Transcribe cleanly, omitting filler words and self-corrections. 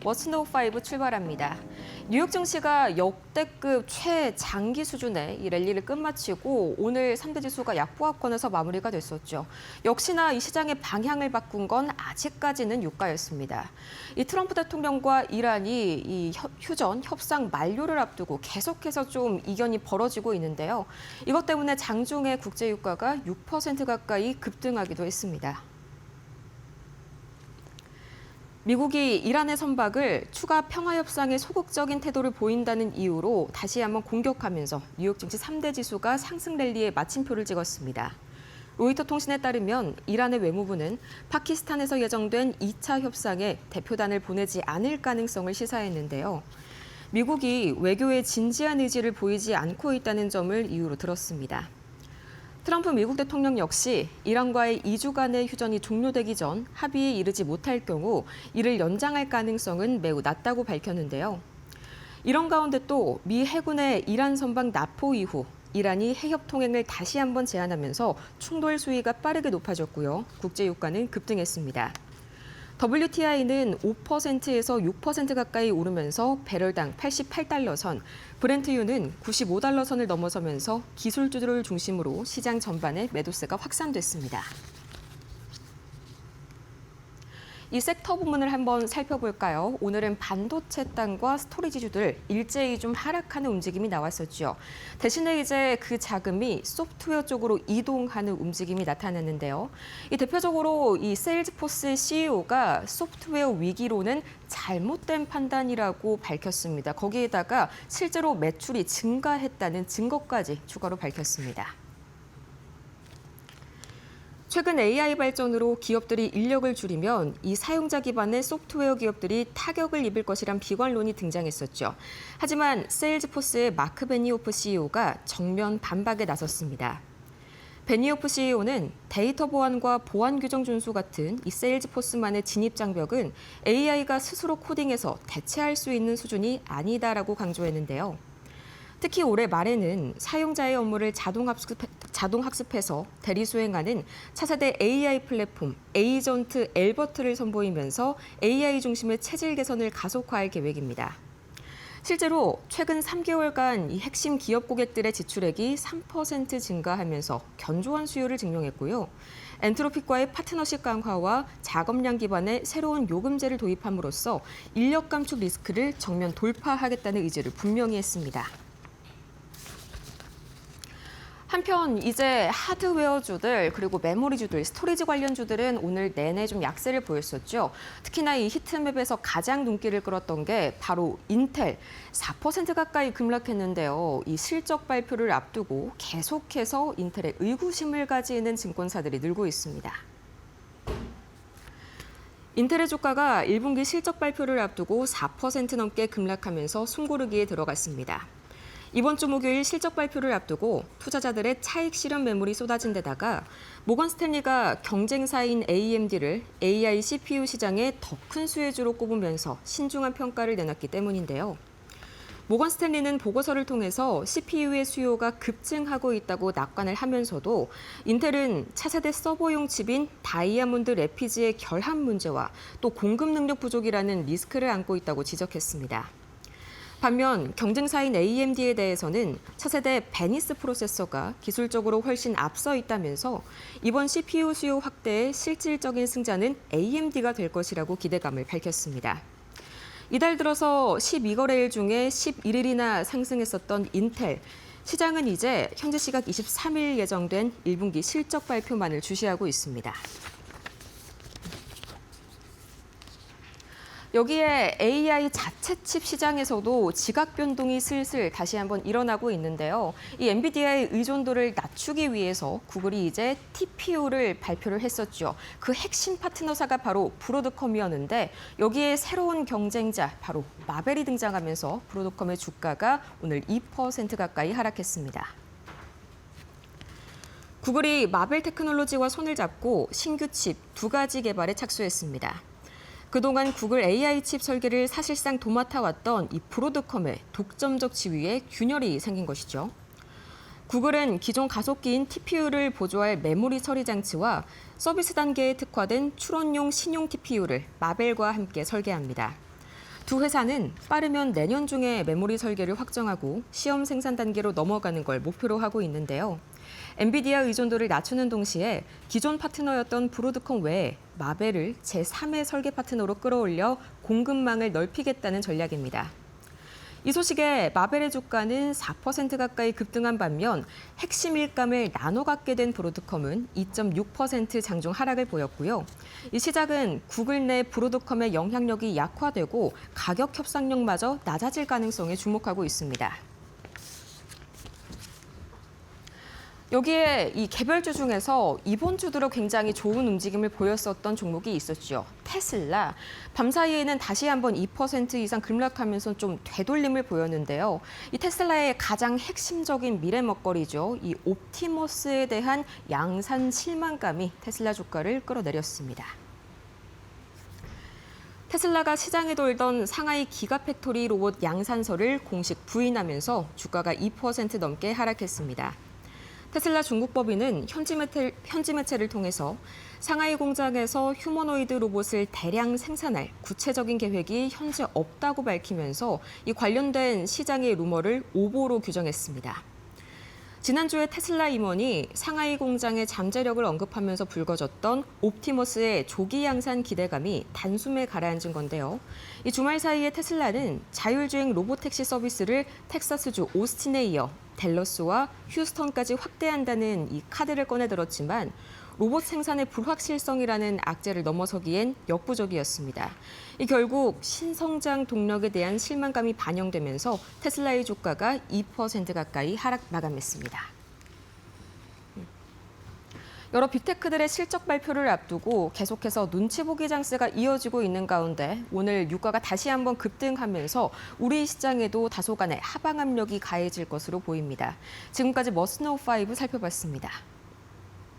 워스노우 5 출발합니다. 뉴욕 증시가 역대급 최장기 수준의 이 랠리를 끝마치고 오늘 3대 지수가 약보합권에서 마무리가 됐었죠. 역시나 이 시장의 방향을 바꾼 건 아직까지는 유가였습니다. 이 트럼프 대통령과 이란이 이 휴전 협상 만료를 앞두고 계속해서 좀 이견이 벌어지고 있는데요. 이것 때문에 장중에 국제 유가가 6% 가까이 급등하기도 했습니다. 미국이 이란의 선박을 추가 평화협상에 소극적인 태도를 보인다는 이유로 다시 한번 공격하면서 뉴욕 증시 3대 지수가 상승 랠리에 마침표를 찍었습니다. 로이터 통신에 따르면 이란의 외무부는 파키스탄에서 예정된 2차 협상에 대표단을 보내지 않을 가능성을 시사했는데요. 미국이 외교에 진지한 의지를 보이지 않고 있다는 점을 이유로 들었습니다. 트럼프 미국 대통령 역시 이란과의 2주간의 휴전이 종료되기 전 합의에 이르지 못할 경우 이를 연장할 가능성은 매우 낮다고 밝혔는데요. 이런 가운데 또 미 해군의 이란 선박 납포 이후 이란이 해협 통행을 다시 한번 제한하면서 충돌 수위가 빠르게 높아졌고요. 국제 유가는 급등했습니다. WTI는 5%에서 6% 가까이 오르면서 배럴당 88달러 선, 브렌트유는 95달러 선을 넘어서면서 기술주들을 중심으로 시장 전반에 매도세가 확산됐습니다. 이 섹터 부문을 한번 살펴볼까요? 오늘은 반도체 땅과 스토리지주들 일제히 좀 하락하는 움직임이 나왔었죠. 대신에 이제 그 자금이 소프트웨어 쪽으로 이동하는 움직임이 나타났는데요. 이 대표적으로 이 세일즈포스 CEO가 소프트웨어 위기로는 잘못된 판단이라고 밝혔습니다. 거기에다가 실제로 매출이 증가했다는 증거까지 추가로 밝혔습니다. 최근 AI 발전으로 기업들이 인력을 줄이면 이 사용자 기반의 소프트웨어 기업들이 타격을 입을 것이란 비관론이 등장했었죠. 하지만 세일즈포스의 마크 베니오프 CEO가 정면 반박에 나섰습니다. 베니오프 CEO는 데이터 보안과 보안 규정 준수 같은 이 세일즈포스만의 진입 장벽은 AI가 스스로 코딩해서 대체할 수 있는 수준이 아니다라고 강조했는데요. 특히 올해 말에는 사용자의 업무를 자동학습해서 대리수행하는 차세대 AI 플랫폼 에이전트 엘버트를 선보이면서 AI 중심의 체질 개선을 가속화할 계획입니다. 실제로 최근 3개월간 이 핵심 기업 고객들의 지출액이 3% 증가하면서 견조한 수요를 증명했고요. 엔트로픽과의 파트너십 강화와 작업량 기반의 새로운 요금제를 도입함으로써 인력 감축 리스크를 정면 돌파하겠다는 의지를 분명히 했습니다. 한편 이제 하드웨어주들 그리고 메모리주들, 스토리지 관련주들은 오늘 내내 좀 약세를 보였었죠. 특히나 이 히트맵에서 가장 눈길을 끌었던 게 바로 인텔 4% 가까이 급락했는데요. 이 실적 발표를 앞두고 계속해서 인텔의 의구심을 가지는 증권사들이 늘고 있습니다. 인텔의 주가가 1분기 실적 발표를 앞두고 4% 넘게 급락하면서 숨고르기에 들어갔습니다. 이번 주 목요일 실적 발표를 앞두고 투자자들의 차익 실현 매물이 쏟아진 데다가 모건 스탠리가 경쟁사인 AMD를 AI CPU 시장의 더 큰 수혜주로 꼽으면서 신중한 평가를 내놨기 때문인데요. 모건 스탠리는 보고서를 통해서 CPU의 수요가 급증하고 있다고 낙관을 하면서도 인텔은 차세대 서버용 칩인 다이아몬드 래피즈의 결함 문제와 또 공급 능력 부족이라는 리스크를 안고 있다고 지적했습니다. 반면 경쟁사인 AMD에 대해서는 차세대 베니스 프로세서가 기술적으로 훨씬 앞서 있다면서 이번 CPU 수요 확대의 실질적인 승자는 AMD가 될 것이라고 기대감을 밝혔습니다. 이달 들어서 12거래일 중에 11일이나 상승했었던 인텔. 시장은 이제 현지 시각 23일 예정된 1분기 실적 발표만을 주시하고 있습니다. 여기에 AI 자체 칩 시장에서도 지각 변동이 슬슬 다시 한번 일어나고 있는데요. 이 엔비디아의 의존도를 낮추기 위해서 구글이 이제 TPU를 발표를 했었죠. 그 핵심 파트너사가 바로 브로드컴이었는데 여기에 새로운 경쟁자 바로 마벨이 등장하면서 브로드컴의 주가가 오늘 2% 가까이 하락했습니다. 구글이 마벨 테크놀로지와 손을 잡고 신규 칩 2가지 개발에 착수했습니다. 그동안 구글 AI 칩 설계를 사실상 도맡아왔던 이 브로드컴의 독점적 지위에 균열이 생긴 것이죠. 구글은 기존 가속기인 TPU를 보조할 메모리 처리 장치와 서비스 단계에 특화된 추론용 신용 TPU를 마벨과 함께 설계합니다. 두 회사는 빠르면 내년 중에 메모리 설계를 확정하고 시험 생산 단계로 넘어가는 걸 목표로 하고 있는데요. 엔비디아 의존도를 낮추는 동시에 기존 파트너였던 브로드컴 외에 마벨을 제3의 설계 파트너로 끌어올려 공급망을 넓히겠다는 전략입니다. 이 소식에 마벨의 주가는 4% 가까이 급등한 반면 핵심 일감을 나눠 갖게 된 브로드컴은 2.6% 장중 하락을 보였고요. 이 시작은 구글 내 브로드컴의 영향력이 약화되고 가격 협상력마저 낮아질 가능성에 주목하고 있습니다. 여기에 이 개별주 중에서 이번 주 들어 굉장히 좋은 움직임을 보였었던 종목이 있었죠. 테슬라. 밤사이에는 다시 한번 2% 이상 급락하면서 좀 되돌림을 보였는데요. 이 테슬라의 가장 핵심적인 미래 먹거리죠. 이 옵티머스에 대한 양산 실망감이 테슬라 주가를 끌어내렸습니다. 테슬라가 시장에 돌던 상하이 기가팩토리 로봇 양산설을 공식 부인하면서 주가가 2% 넘게 하락했습니다. 테슬라 중국법인은 현지 매체를 통해서 상하이 공장에서 휴머노이드 로봇을 대량 생산할 구체적인 계획이 현재 없다고 밝히면서 이 관련된 시장의 루머를 오보로 규정했습니다. 지난주에 테슬라 임원이 상하이 공장의 잠재력을 언급하면서 불거졌던 옵티머스의 조기 양산 기대감이 단숨에 가라앉은 건데요. 이 주말 사이에 테슬라는 자율주행 로봇택시 서비스를 텍사스주 오스틴에 이어 댈러스와 휴스턴까지 확대한다는 이 카드를 꺼내들었지만 로봇 생산의 불확실성이라는 악재를 넘어서기엔 역부족이었습니다. 이 결국 신성장 동력에 대한 실망감이 반영되면서 테슬라의 주가가 2% 가까이 하락 마감했습니다. 여러 빅테크들의 실적 발표를 앞두고 계속해서 눈치 보기 장세가 이어지고 있는 가운데 오늘 유가가 다시 한번 급등하면서 우리 시장에도 다소간의 하방 압력이 가해질 것으로 보입니다. 지금까지 머스노우 5 살펴봤습니다.